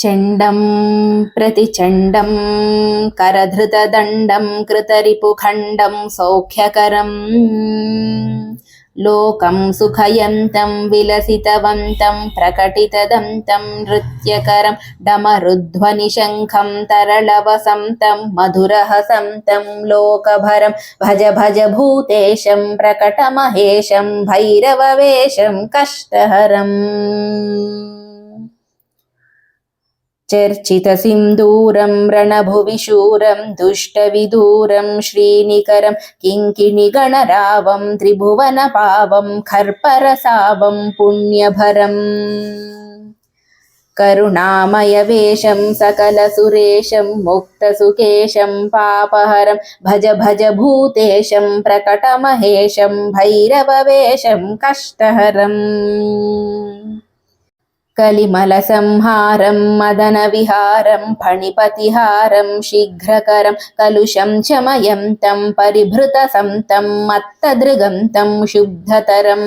चण्डं प्रतिचण्डं करधृतदण्डं कृतरिपुखण्डं सौख्यकरं लोकं सुखयन्तं विलसितवन्तं प्रकटितदन्तं नृत्यकरं डमरुध्वनिशङ्खं तरलवसन्तं मधुरहसन्तं लोकभरं भज भज भूतेशं प्रकटमहेशं भैरववेशं कष्टहरम् चर्चितसिन्दूरं रणभुवि शूरं दुष्टविदूरं श्रीनिकरं किङ्किणिगणरावं त्रिभुवनपावं खर्परसावं पुण्यभरम् करुणामयवेशं सकलसुरेशं मुक्तसुकेशं पापहरं भज भज भूतेशं प्रकटमहेशं भैरववेशं कष्टहरम् कलिमलसंहारं मदनविहारं फणिपतिहारं शीघ्रकरं कलुषं शमयन्तं परिभृतसन्तं मत्तदृगन्तं शुद्धतरम्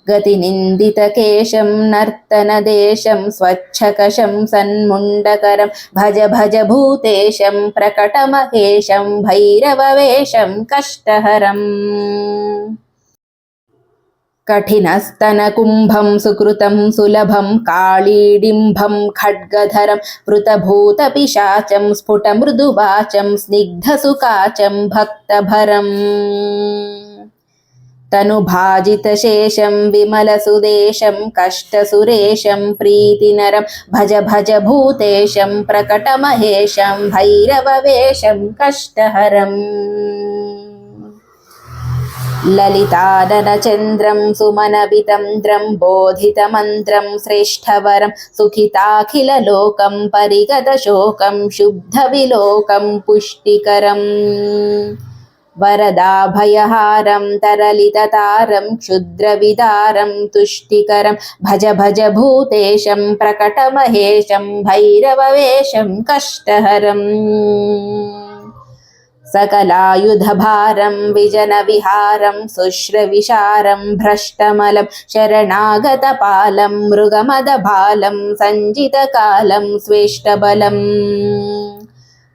गतिनिन्दितकेशं नर्तनदेशं स्वच्छकशं सन्मुण्डकरं भज भज भूतेशं प्रकटमहेशं भैरववेशं कष्टहरम् कठिनस्तनकुम्भं सुकृतं सुलभं काळीडिम्भं खड्गधरं पृतभूतपिशाचं स्फुटमृदुवाचं स्निग्धसुकाचं भक्तभरम् तनुभाजितशेषं विमलसुदेशं कष्टसुरेशं प्रीतिनरं भज भज भूतेशं प्रकटमहेशं भैरववेशं कष्टहरम् ललिताननचन्द्रं सुमनवितन्द्रं बोधितमन्त्रं श्रेष्ठवरं सुखिताखिललोकं परिगतशोकं शुद्धविलोकं पुष्टिकरम् वरदाभयहारं तरलिततारं क्षुद्रविदारं तुष्टिकरं भज भज भूतेशं प्रकटमहेशं भैरववेशं कष्टहरम् सकलायुधभारं विजनविहारं शुश्रविशारं भ्रष्टमलं शरणागतपालं मृगमदभालं सञ्जितकालं स्वेष्टबलम्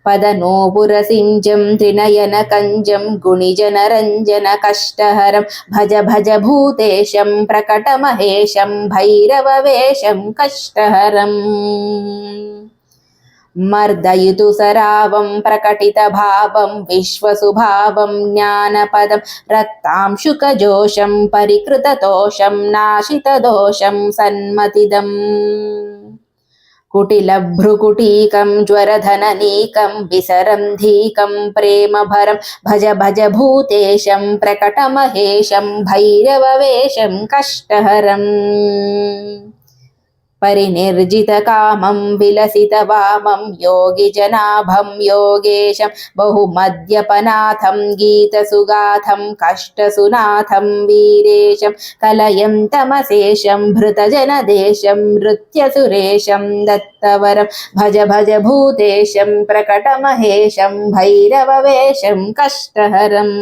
पदनोपुरसिञ्जं त्रिनयनकञ्जं गुणिजनरञ्जन कष्टहरं भज भज भूतेशं प्रकटमहेशं भैरववेशं कष्टहरम् मर्दयितु सरावं प्रकटितभावं विश्वसुभावं ज्ञानपदं रक्तांशुकजोषं परिकृततोषं नाशितदोषं सन्मतिदम् कुटिलभ्रुकुटीकं ज्वरधननीकं विसरन्धीकं प्रेमभरं भज भज भूतेशं प्रकटमहेशं भैरववेशं कष्टहरम् परिनिर्जितकामं विलसितवामं योगिजनाभं योगेशं बहुमद्यपनाथं गीतसुगाथं कष्टसुनाथं वीरेशं कलयन्तमशेषं भृतजनदेशं नृत्यसुरेशं दत्तवरं भज भज भूतेशं प्रकटमहेशं भैरववेशं कष्टहरम्।